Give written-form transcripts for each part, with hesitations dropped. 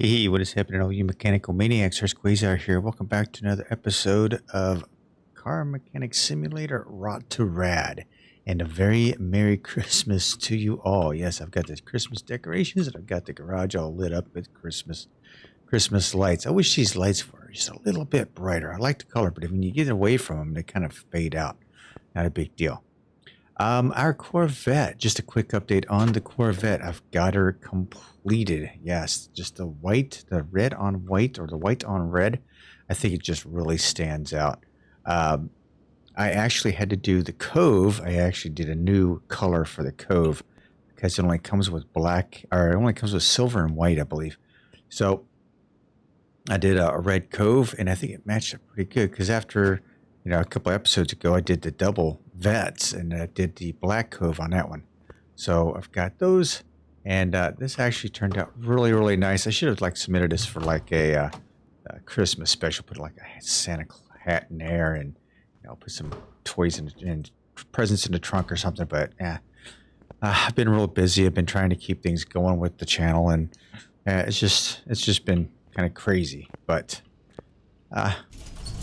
Hey, what is happening, all you mechanical maniacs? Hurst Quayzar here. Welcome back to another episode of Car Mechanic Simulator Rot2Rad. And a very Merry Christmas to you all. Yes, I've got the Christmas decorations and I've got the garage all lit up with Christmas lights. I wish these lights were just a little bit brighter. I like the color, but when you get away from them, they kind of fade out. Not a big deal. Our Corvette, just a quick update on the Corvette. I've got her completed. Yes, just the red on white, or the white on red. I think it just really stands out. I actually had to do the Cove. I actually did a new color for the Cove because it only comes with black, or it only comes with silver and white, I believe. So I did a red Cove, and I think it matched up pretty good because after, a couple episodes ago, I did the double Vets, and I did the black Cove on that one. So I've got those, and this actually turned out really, really nice. I should have submitted this for a Christmas special, put like a Santa hat in there, and put some toys and presents in the trunk or something. But yeah, I've been real busy. I've been trying to keep things going with the channel, and it's just been kind of crazy. But I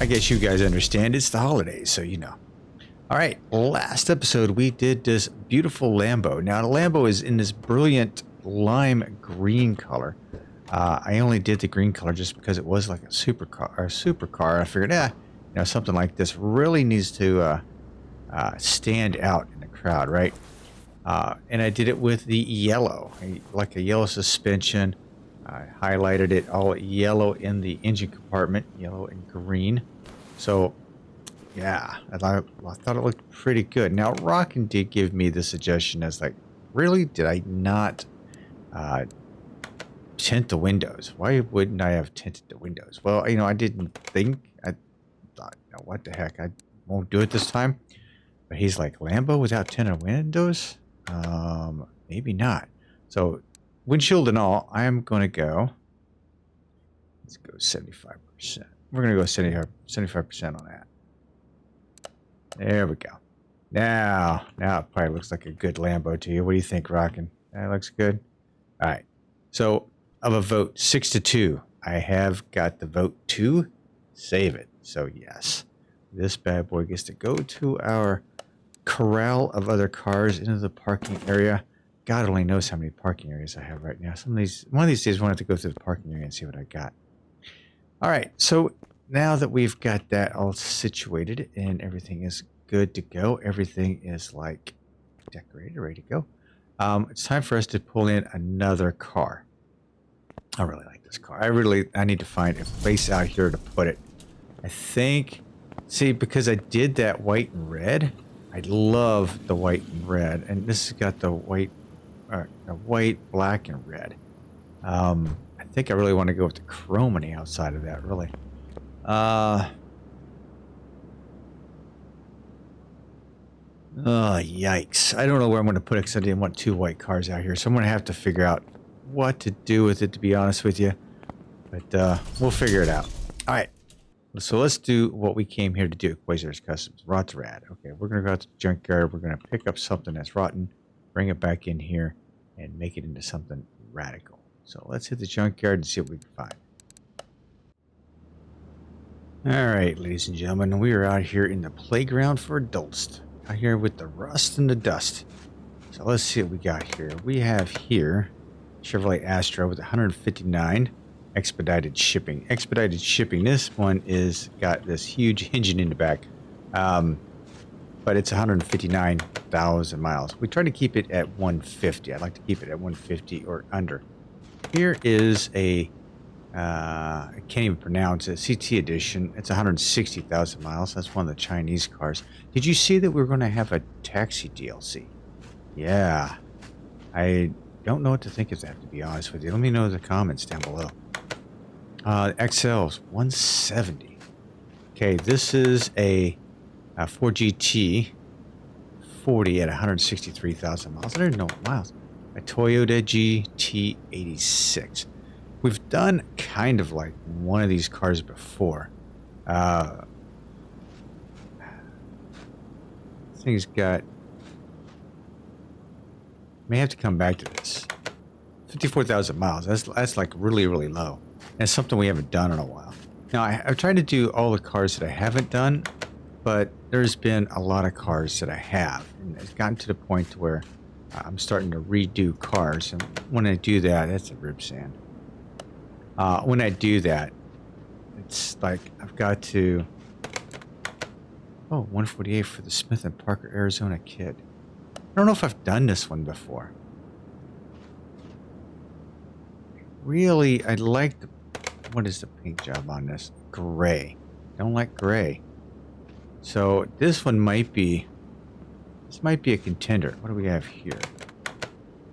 guess you guys understand. It's the holidays, so All right, last episode we did this beautiful Lambo. Now the Lambo is in this brilliant lime green color. I only did the green color just because it was like a supercar. I figured, something like this really needs to stand out in the crowd, right? And I did it with the yellow, like a yellow suspension. I highlighted it all yellow in the engine compartment, yellow and green. So, yeah, I thought it looked pretty good. Now, Rockin did give me the suggestion as really, did I not tint the windows? Why wouldn't I have tinted the windows? Well, I didn't think. I thought, what the heck? I won't do it this time. But he's like, Lambo without tinted windows? Maybe not. So, windshield and all, I am going to go. Let's go 75%. We're going to go 75% on that. There we go. Now it probably looks like a good Lambo to you. What do you think, Rockin? That looks good. All right. So, of a vote 6-2, I have got the vote to save it. So, yes, this bad boy gets to go to our corral of other cars into the parking area. God only knows how many parking areas I have right now. One of these days, I want to have to go through the parking area and see what I got. All right, so now that we've got that all situated and everything is good to go, everything is decorated, ready to go. It's time for us to pull in another car. I really like this car. I need to find a place out here to put it. I think, because I did that white and red, I love the white and red, and this has got the white, black, and red. I think I really want to go with the chrome on the outside of that, really. Oh, yikes. I don't know where I'm going to put it because I didn't want two white cars out here, so I'm going to have to figure out what to do with it, to be honest with you. But we'll figure it out. All right. So let's do what we came here to do. Quayzar's Customs, Rot2Rad. Okay, we're going to go out to the junkyard. We're going to pick up something that's rotten, bring it back in here, and make it into something radical. So let's hit the junkyard and see what we can find. All right, ladies and gentlemen, we are out here in the playground for adults. Out here with the rust and the dust. So let's see what we got here. We have here Chevrolet Astra with 159 expedited shipping. Expedited shipping. This one is got this huge engine in the back, but it's 159,000 miles. We try to keep it at 150. I'd like to keep it at 150 or under. Here is a I can't even pronounce it. CT edition. It's 160,000 miles. That's one of the Chinese cars. Did you see that we're going to have a taxi DLC? Yeah. I don't know what to think of that, to be honest with you. Let me know in the comments down below. XL's 170. Okay, this is a 4GT 40 at 163,000 miles. I don't know miles. A Toyota GT86. We've done kind of like one of these cars before. This thing's got... May have to come back to this. 54,000 miles. That's like really, really low. And it's something we haven't done in a while. Now, I've tried to do all the cars that I haven't done, but there's been a lot of cars that I have. And it's gotten to the point where I'm starting to redo cars. And when I do that, that's a rib sand. When I do that, it's like I've got to... Oh, 148 for the Smith and Parker, Arizona kid. I don't know if I've done this one before. Really, I like the... What is the paint job on this? Gray. Don't like gray. So this one might be... This might be a contender. What do we have here?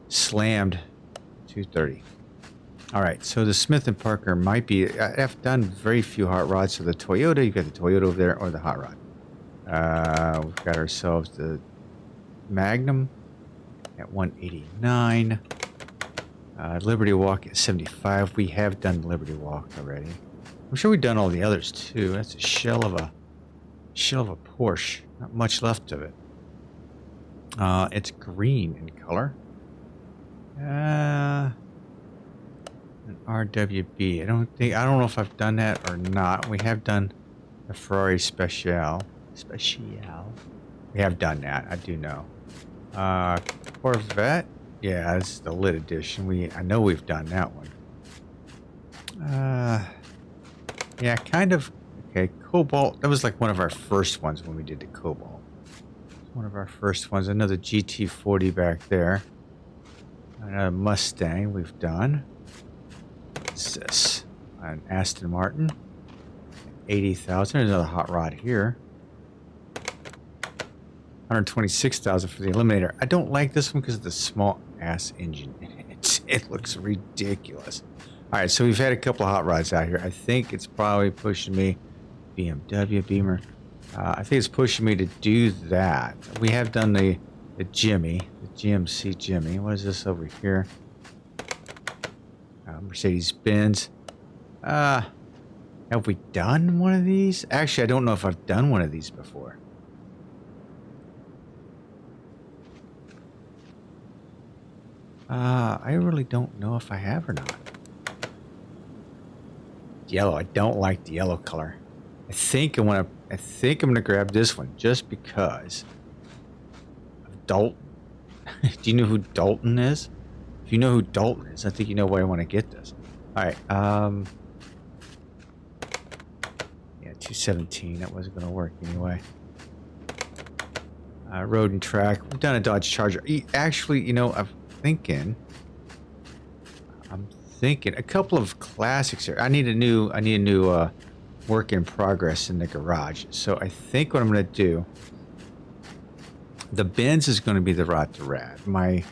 Slammed 230. Alright, so the Smith and Parker might be... I've done very few hot rods. So the Toyota, you've got the Toyota over there, or the hot rod. We've got ourselves the Magnum at 189. Liberty Walk at 75. We have done Liberty Walk already. I'm sure we've done all the others too. That's a shell of a Porsche. Not much left of it. It's green in color. An RWB. I don't know if I've done that or not. We have done the Ferrari Special. We have done that. I do know. Corvette. Yeah, it's the lit edition. I know we've done that one. Yeah, kind of. Okay, Cobalt. That was like one of our first ones when we did the Cobalt. One of our first ones. Another GT40 back there. Another Mustang we've done. What's this? An Aston Martin. 80,000. There's another hot rod here. 126,000 for the Eliminator. I don't like this one because of the small ass engine in it. It looks ridiculous. All right, so we've had a couple of hot rods out here. I think it's probably pushing me. BMW Beamer. I think it's pushing me to do that. We have done the Jimmy, the GMC Jimmy. What is this over here? Mercedes-Benz. Have we done one of these? Actually, I don't know if I've done one of these before. I really don't know if I have or not. Yellow. I don't like the yellow color. I think I'm gonna grab this one just because of Dalton. Do you know who Dalton is? If you know who Dalton is, I think you know why I want to get this. All right. Yeah, 217. That wasn't gonna work anyway. Road and Track. We've done a Dodge Charger. Actually, you know, I'm thinking a couple of classics here. I need a new work in progress in the garage. So I think what I'm going to do, the Benz is going to be the Rot2Rad. My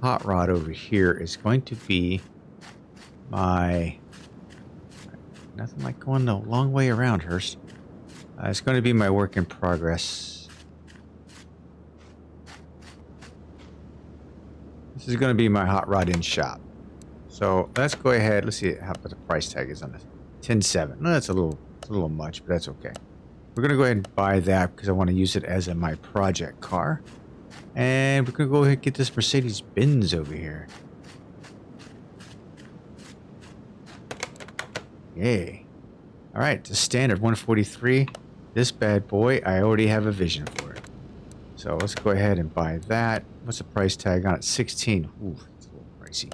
hot rod over here is going to be my, nothing like going the long way around, Hurst. It's going to be my work in progress. This is going to be my hot rod in shop. So let's go ahead. Let's see how what the price tag is on this. 10.7. No, that's a little much, but that's okay. We're going to go ahead and buy that because I want to use it as my project car. And we're going to go ahead and get this Mercedes-Benz over here. Yay. All right, the standard 143. This bad boy, I already have a vision for it. So let's go ahead and buy that. What's the price tag on it? 16. Ooh, it's a little pricey.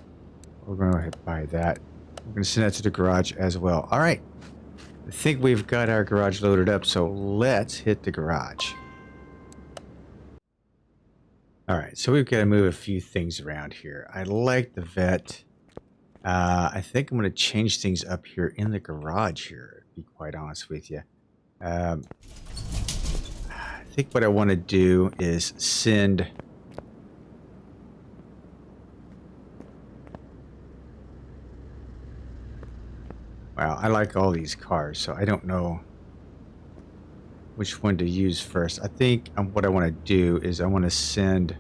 We're going to go ahead and buy that. We're going to send that to the garage as well. All right. I think we've got our garage loaded up, so let's hit the garage. All right, so we've got to move a few things around here. I like the Vet. I think I'm going to change things up here in the garage here, to be quite honest with you. I think what I want to do is send... Wow, I like all these cars, so I don't know which one to use first. I think what I want to do is I want to send...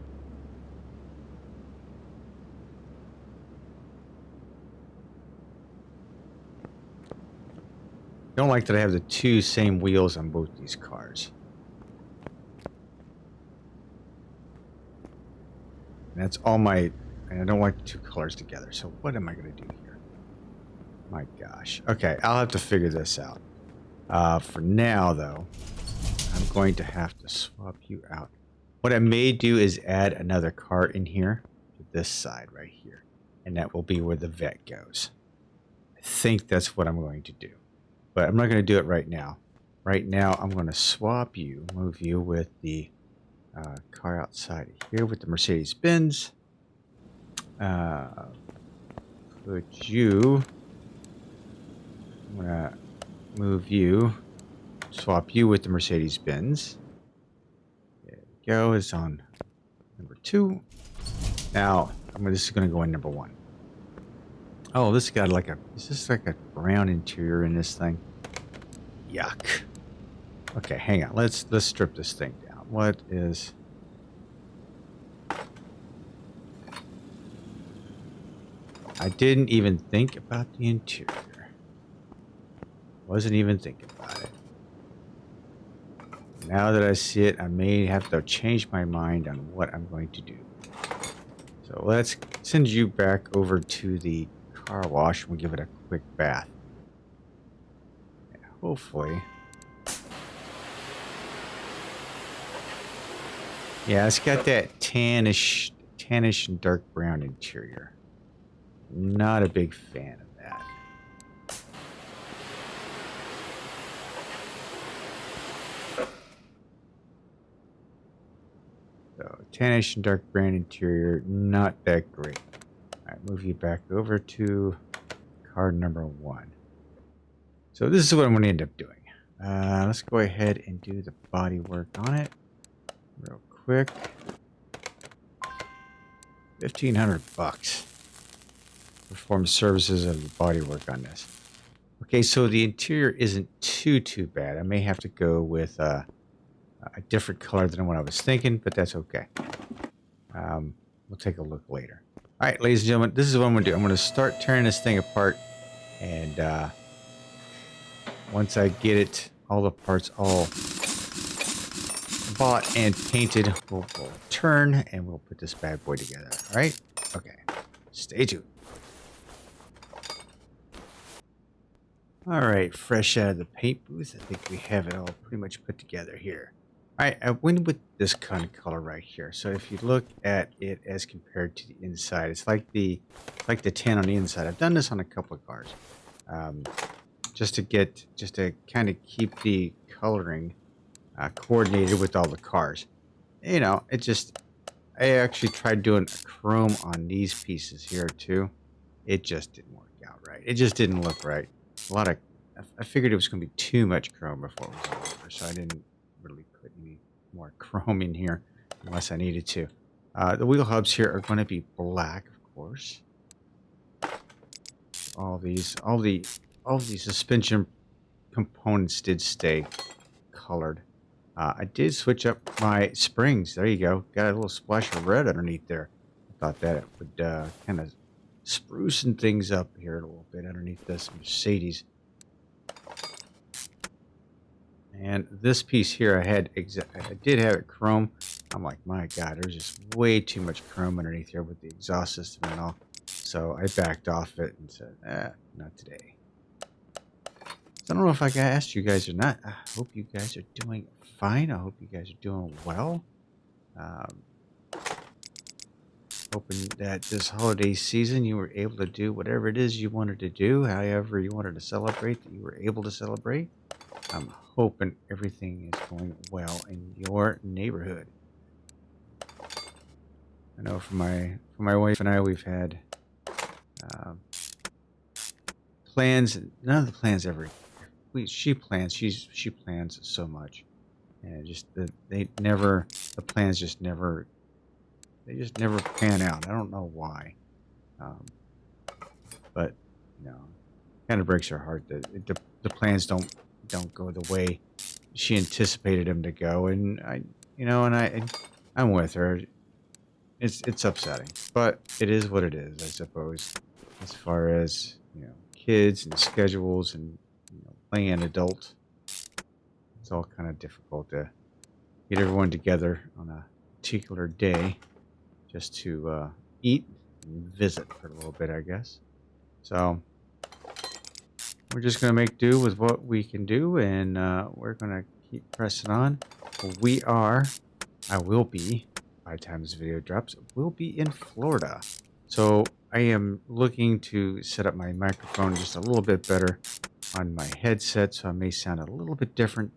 I don't like that I have the two same wheels on both these cars. And that's all my and I don't like the two colors together. So what am I going to do here? My gosh. Okay, I'll have to figure this out. For now, though, I'm going to have to swap you out. What I may do is add another car in here to this side right here, and that will be where the vet goes. I think that's what I'm going to do, but I'm not going to do it right now. Right now, I'm going to swap you, move you with the car outside here with the Mercedes-Benz. Put you... I'm going to move you, swap you with the Mercedes-Benz. There we go. It's on number 2. Now, this is going to go in number 1. Oh, this got like a... Is this like a brown interior in this thing? Yuck. Okay, hang on. Let's strip this thing down. What is... I didn't even think about the interior. Wasn't even thinking about it. Now that I see it, I may have to change my mind on what I'm going to do. So let's send you back over to the car wash and we'll give it a quick bath. Yeah, hopefully. Yeah, it's got that tannish and dark brown interior. Not a big fan of that. So, tannish and dark brown interior, not that great. Alright, move you back over to car number 1. So this is what I'm going to end up doing. Let's go ahead and do the body work on it real quick. $1,500. Perform services of the body work on this. Okay, so the interior isn't too bad. I may have to go with a different color than what I was thinking, but that's okay. We'll take a look later. All right, ladies and gentlemen, this is what I'm going to do. I'm going to start tearing this thing apart, and once I get it, all the parts all bought and painted, we'll turn and we'll put this bad boy together. All right? Okay. Stay tuned. All right, fresh out of the paint booth. I think we have it all pretty much put together here. All right, I went with this kind of color right here. So if you look at it as compared to the inside, it's like the tan on the inside. I've done this on a couple of cars, just to kind of keep the coloring coordinated with all the cars. You know, I actually tried doing a chrome on these pieces here too. It just didn't work out right. It just didn't look right. I figured it was going to be too much chrome before it was over, so I didn't really put any more chrome in here unless I needed to. The wheel hubs here are going to be black, of course. All the suspension components did stay colored. I did switch up my springs. There you go. Got a little splash of red underneath there. I thought that it would kind of sprucing things up here a little bit underneath this Mercedes. And this piece here, I did have it chrome. I'm like, my God, there's just way too much chrome underneath here with the exhaust system and all. So I backed off it and said, not today. So I don't know if I asked you guys or not. I hope you guys are doing fine. I hope you guys are doing well. Hoping that this holiday season you were able to do whatever it is you wanted to do, however you wanted to celebrate, that you were able to celebrate. I'm hoping everything is going well in your neighborhood. I know for my wife and I, we've had plans. None of the plans ever. She plans so much, and the plans just never. They just never pan out. I don't know why. But, you know, kind of breaks her heart that the plans don't go the way she anticipated them to go. And I'm with her. It's upsetting, but it is what it is, I suppose. As far as, kids and schedules and, playing an adult, it's all kind of difficult to get everyone together on a particular day. Just to eat and visit for a little bit, I guess. So we're just going to make do with what we can do, and we're going to keep pressing on. I will be, by the time this video drops, we'll be in Florida. So I am looking to set up my microphone just a little bit better on my headset, so I may sound a little bit different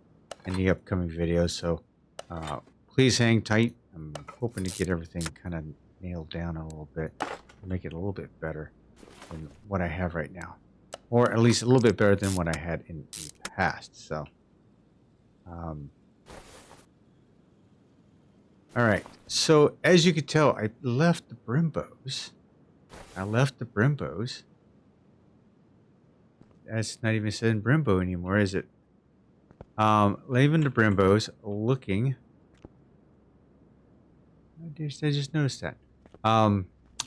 in the upcoming videos. So please hang tight. I'm hoping to get everything kind of nailed down a little bit and make it a little bit better than what I have right now, or at least a little bit better than what I had in the past. So all right, so as you can tell, I left the Brimbos. That's not even saying Brembo anymore, is it? Leaving the Brimbos, looking. I just noticed that.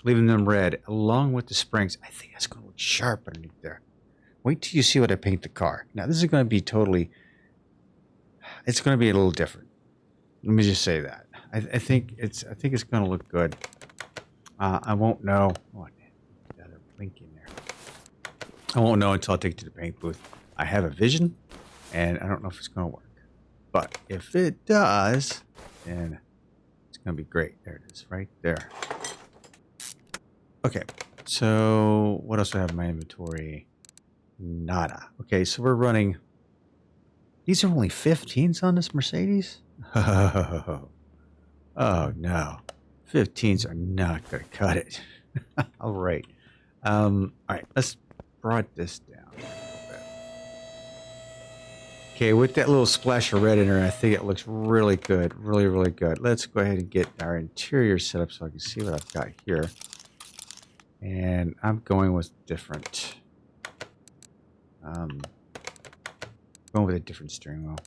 Leaving them red, along with the springs. I think that's going to look sharp underneath there. Wait till you see what I paint the car. Now, this is going to be totally... It's going to be a little different. Let me just say that. I think it's going to look good. I won't know. Oh, got a blink in there. I won't know until I take it to the paint booth. I have a vision, and I don't know if it's going to work. But if it does, then it's going to be great. There it is, right there. Okay, so what else do I have in my inventory? Nada. Okay, so we're running... These are only 15s on this Mercedes? Oh, no. 15s are not going to cut it. All right. All right, let's brought this down a little bit. Okay, with that little splash of red in there, I think it looks really good. Really, really good. Let's go ahead and get our interior set up so I can see what I've got here. And I'm going with different... going with a different steering wheel.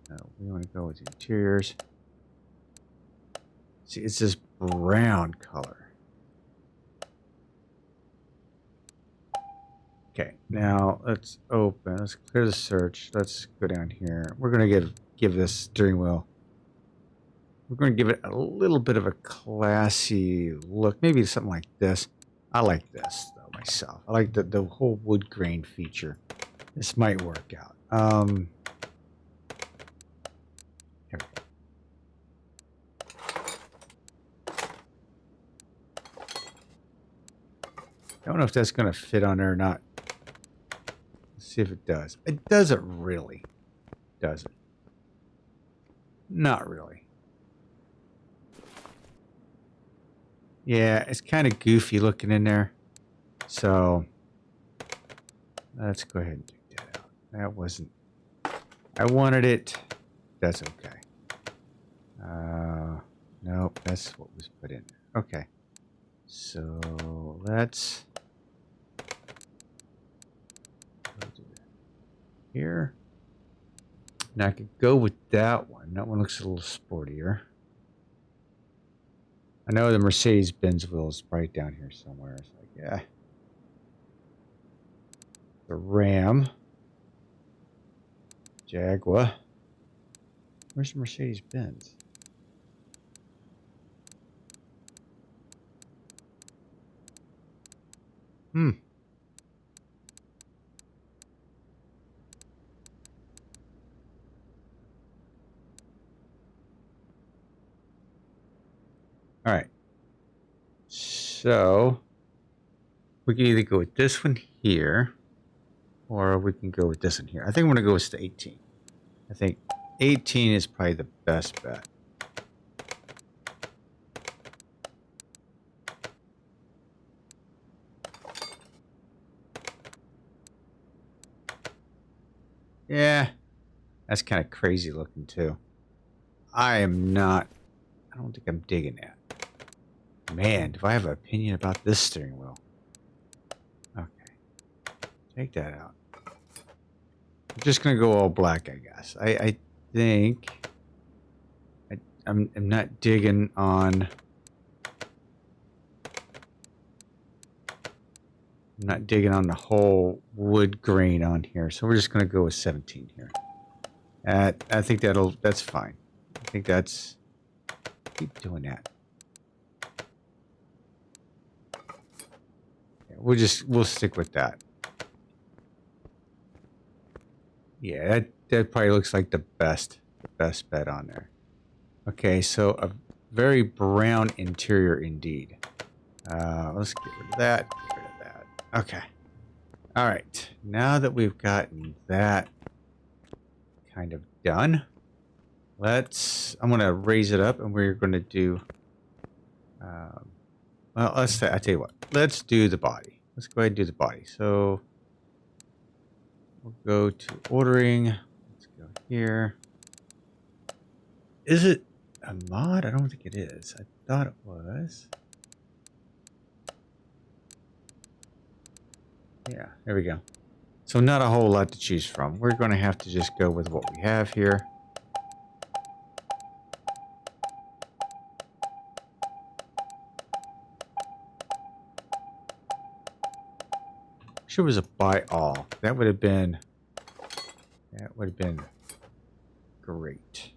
No, we want to go with the interiors. See, it's this brown color. Okay, now let's open. Let's clear the search. Let's go down here. We're going to give this steering wheel. We're going to give it a little bit of a classy look. Maybe something like this. I like this though myself. I like the whole wood grain feature. This might work out. Here we go. I don't know if that's going to fit on there or not. Let's see if it does. It doesn't really, does it? Not really. Yeah, it's kind of goofy looking in there. So let's go ahead and take that out. That wasn't... I wanted it. That's okay. Nope, that's what was put in there. Okay. So let's go to here. Now I could go with that one. That one looks a little sportier. I know the Mercedes-Benz wheel is right down here somewhere. It's like, yeah. The Ram. Jaguar. Where's the Mercedes-Benz? All right. So we can either go with this one here, or we can go with this one here. I think I'm going to go with the 18. I think 18 is probably the best bet. Yeah, that's kind of crazy looking too. I don't think I'm digging that. Man, do I have an opinion about this steering wheel? Okay. Take that out. I'm just going to go all black, I guess. I think... I'm not digging on... I'm not digging on the whole wood grain on here. So we're just going to go with 17 here. I think that's fine. I think that's... Keep doing that. we'll stick with that. Yeah, that probably looks like the best bet on there. Okay, so a very brown interior indeed. Let's get rid of that. Get rid of that. Okay. All right. Now that we've gotten that kind of done, I'm going to raise it up, and we're going to do. Well, I tell you what. Let's do the body. Let's go ahead and do the body. So we'll go to ordering. Let's go here. Is it a mod? I don't think it is. I thought it was. Yeah, there we go. So not a whole lot to choose from. We're going to have to just go with what we have here. Sure was a buy all. That would have been great.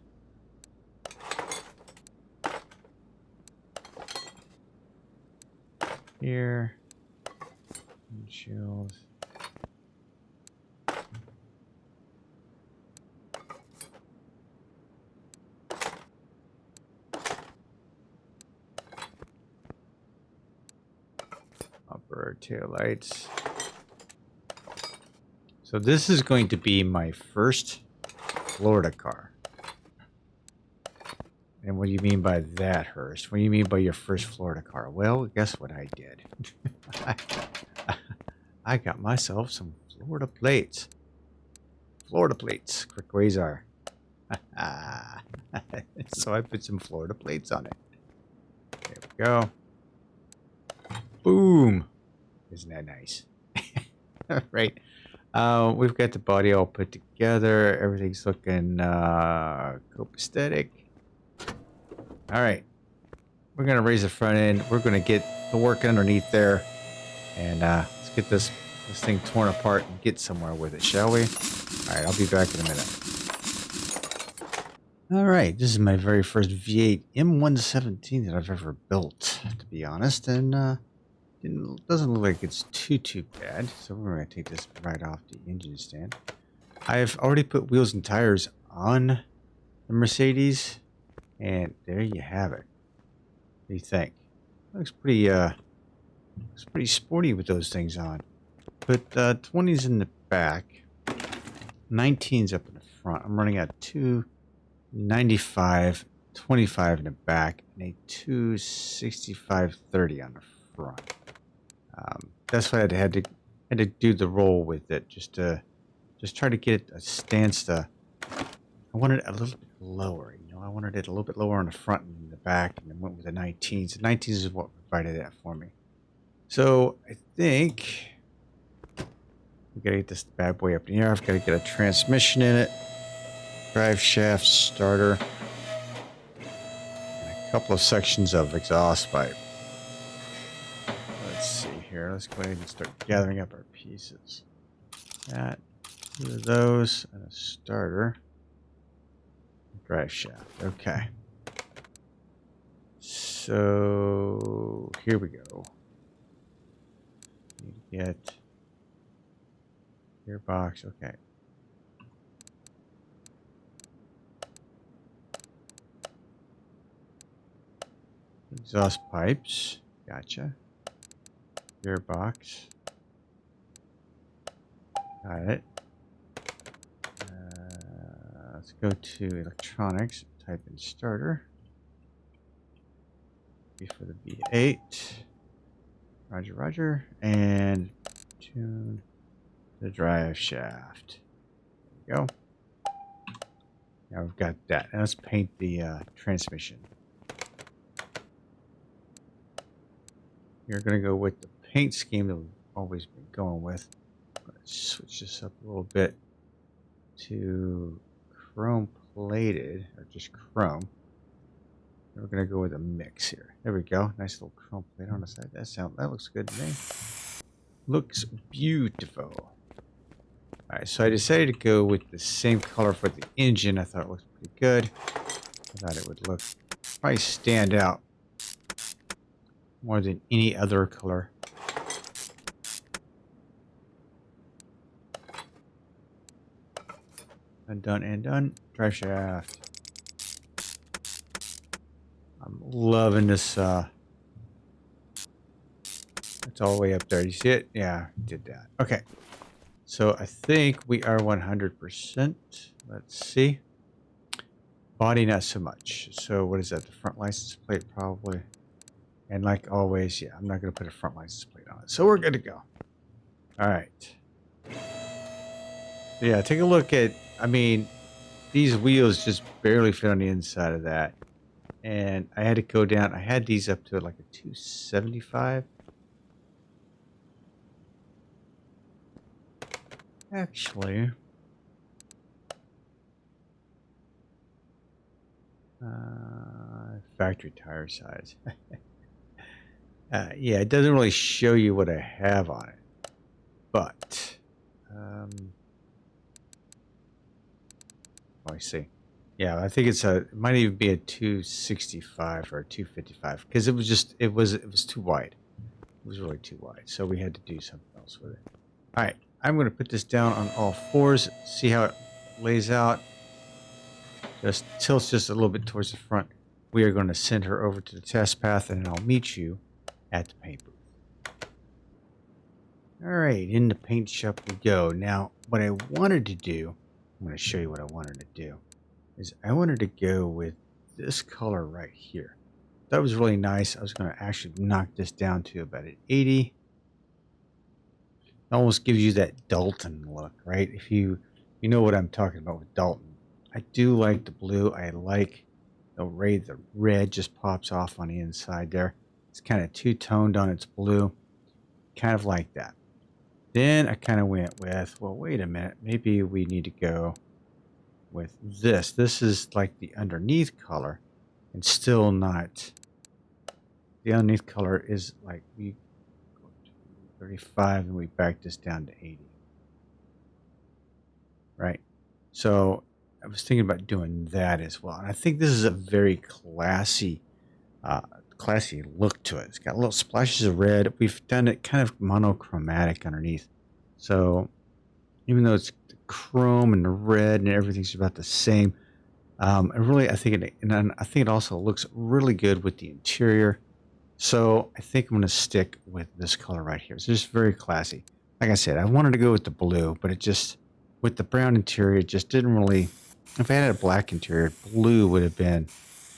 Here. Windshields. Upper tail lights. So this is going to be my first Florida car. And what do you mean by that, Hurst? What do you mean by your first Florida car? Well, guess what I did? I got myself some Florida plates. Florida plates for Quayzar. So I put some Florida plates on it. There we go. Boom. Isn't that nice? Right. We've got the body all put together. Everything's looking copacetic. All right. We're going to raise the front end. We're going to get the work underneath there. And let's get this thing torn apart and get somewhere with it, shall we? All right. I'll be back in a minute. All right. This is my very first V8 M117 that I've ever built, to be honest. And it doesn't look like it's too bad. So we're going to take this right off the engine stand. I've already put wheels and tires on the Mercedes. And there you have it. What do you think? Looks pretty sporty with those things on. Put 20s in the back, 19s up in the front. I'm running at 295, 25 in the back, and a 265/30 on the front. That's why I had to do the roll with it, just try to get it a stance to. I wanted it a little bit lower. I wanted it a little bit lower on the front and in the back, and then went with the 19s. The 19s is what provided that for me. So I think we gotta get this bad boy up in here. I've got to get a transmission in it, drive shaft, starter, and a couple of sections of exhaust pipe. Let's see here. Let's go ahead and start gathering up our pieces. That, two of those, and a starter. Drive shaft. Okay. So here we go. Need to get gearbox. Okay. Exhaust pipes. Gotcha. Gearbox. Got it. Let's go to electronics, type in starter. B for the V8. Roger, roger. And tune the drive shaft. There we go. Now we've got that. Now let's paint the transmission. You're going to go with the paint scheme that we've always been going with. Let's switch this up a little bit to chrome plated, or just chrome. And we're gonna go with a mix here. There we go. Nice little chrome plate on the side. That looks good to me. Looks beautiful. All right, so I decided to go with the same color for the engine. I thought it looked pretty good. I thought it would probably stand out more than any other color Undone and done. Drive shaft. I'm loving this. It's all the way up there. You see it? Yeah, did that. Okay. So I think we are 100%. Let's see. Body, not so much. So what is that? The front license plate, probably. And like always, yeah, I'm not going to put a front license plate on it. So we're good to go. All right. Yeah, take a look at, I mean, these wheels just barely fit on the inside of that. And I had to go down. I had these up to like a 275. Actually, factory tire size. Yeah, it doesn't really show you what I have on it. But, I see. Yeah, I think it might even be a 265 or a 255 because it was too wide. It was really too wide, so we had to do something else with it. All right, I'm going to put this down on all fours, see how it lays out. Just tilts just a little bit towards the front. We are going to send her over to the test path, and then I'll meet you at the paint booth. All right, in the paint shop we go. Now, what I wanted to do, I'm going to show you what I wanted to do, is I wanted to go with this color right here. That was really nice. I was going to actually knock this down to about an 80. It almost gives you that Dalton look, right? If you know what I'm talking about with Dalton. I do like the blue. I like the red just pops off on the inside there. It's kind of two-toned on its blue. Kind of like that. Then I kind of went with, well, wait a minute. Maybe we need to go with this. This is like the underneath color and still not. The underneath color is like we go to 35 and we back this down to 80. Right? So I was thinking about doing that as well. And I think this is a very classy look to it. It's got little splashes of red. We've done it kind of monochromatic underneath. So even though it's the chrome and the red and everything's about the same, I think it also looks really good with the interior. So I think I'm going to stick with this color right here. It's just very classy. Like I said, I wanted to go with the blue, but it just, with the brown interior, it just didn't really, if I had a black interior, blue would have been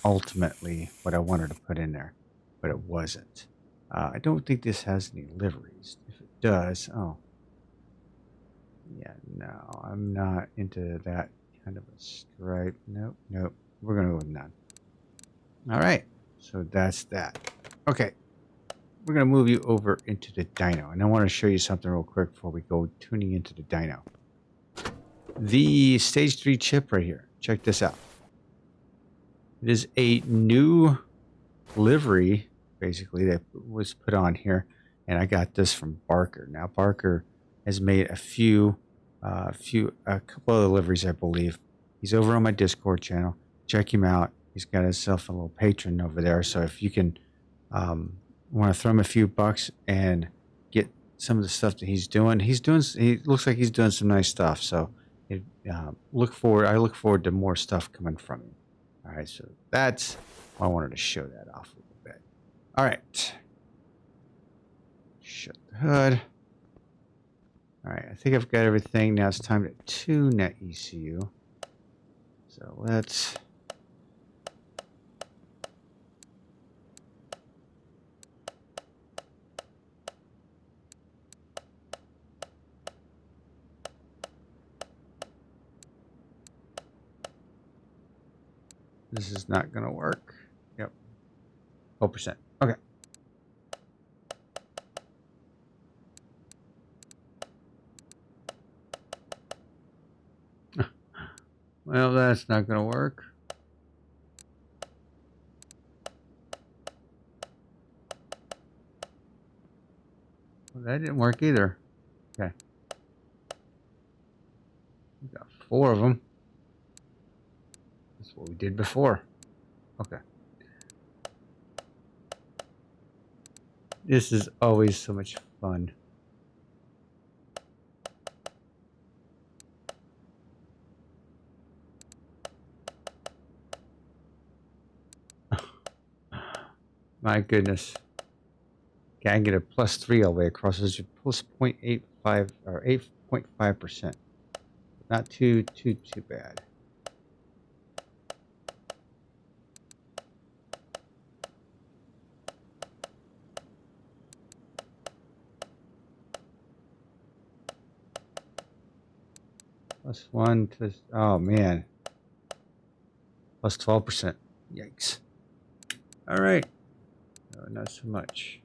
ultimately what I wanted to put in there, but it wasn't. I don't think this has any liveries. If it does, oh. Yeah, no, I'm not into that kind of a stripe. Nope. We're going to go with none. All right, so that's that. Okay, we're going to move you over into the dyno, and I want to show you something real quick before we go tuning into the dyno. The stage 3 chip right here. Check this out. It is a new livery, basically, that was put on here, and I got this from Barker. Now, Barker has made a couple other liveries, I believe. He's over on my Discord channel. Check him out. He's got himself a little patron over there, so if you can want to throw him a few bucks and get some of the stuff that he looks like he's doing some nice stuff. So I look forward to more stuff coming from him. All right, so that's why I wanted to show that off a little bit. All right, shut the hood. All right, I think I've got everything. Now it's time to tune that ECU. So let's. This is not going to work. Yep. 12%. Okay. Well, that's not going to work. Well, that didn't work either. Okay. We got 4 of them. That's what we did before. Okay. This is always so much fun. My goodness. Okay, I can get a +3 all the way across. This is plus 0.85 or 8.5%. Not too bad. +1 to, oh man. Plus 12%. Yikes. All right. No, not so much.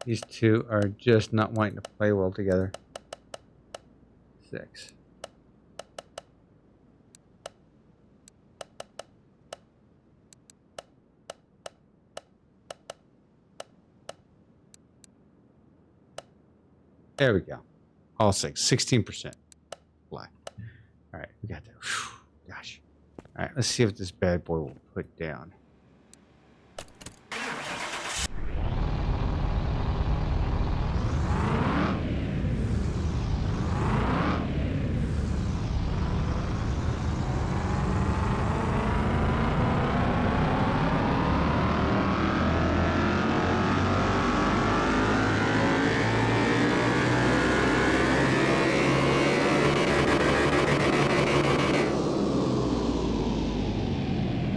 These two are just not wanting to play well together. 6. There we go. All 6. 16%. Black. All right, we got that. Whew, gosh. All right, let's see if this bad boy will put down.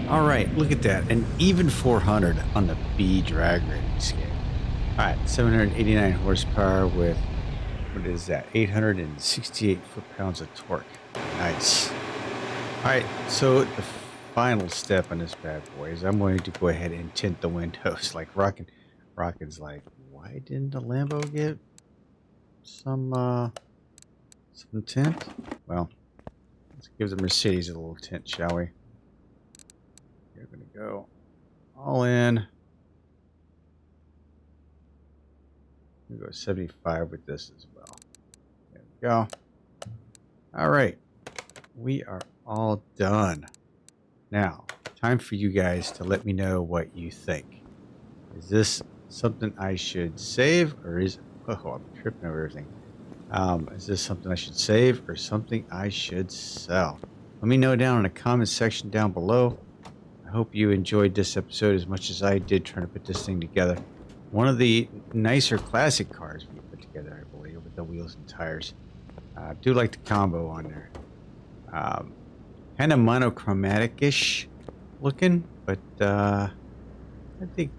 All right, look at that. An even 400 on the B drag rating scale. All right, 789 horsepower with, what is that? 868 foot-pounds of torque. Nice. All right, so the final step on this bad boy is I'm going to go ahead and tint the windows. Like Rockin's like, why didn't the Lambo get some tint? Well, let's give the Mercedes a little tint, shall we? We're going to go all in. We'll go 75 with this as well. There we go. All right. We are all done. Now, time for you guys to let me know what you think. Is this something I should save, or is... Oh, I'm tripping over everything. Is this something I should save or something I should sell? Let me know down in the comment section down below. I hope you enjoyed this episode as much as I did trying to put this thing together. One of the nicer classic cars we put together, I believe, with the wheels and tires. I do like the combo on there. Kind of monochromatic-ish looking, but I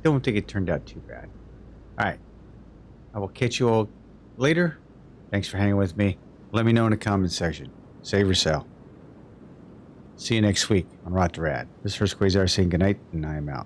don't think it turned out too bad. All right. I will catch you all later. Thanks for hanging with me. Let me know in the comment section. Save or sell. See you next week on Rot2Rad. This is Hurst Quayzar saying goodnight, and I am out.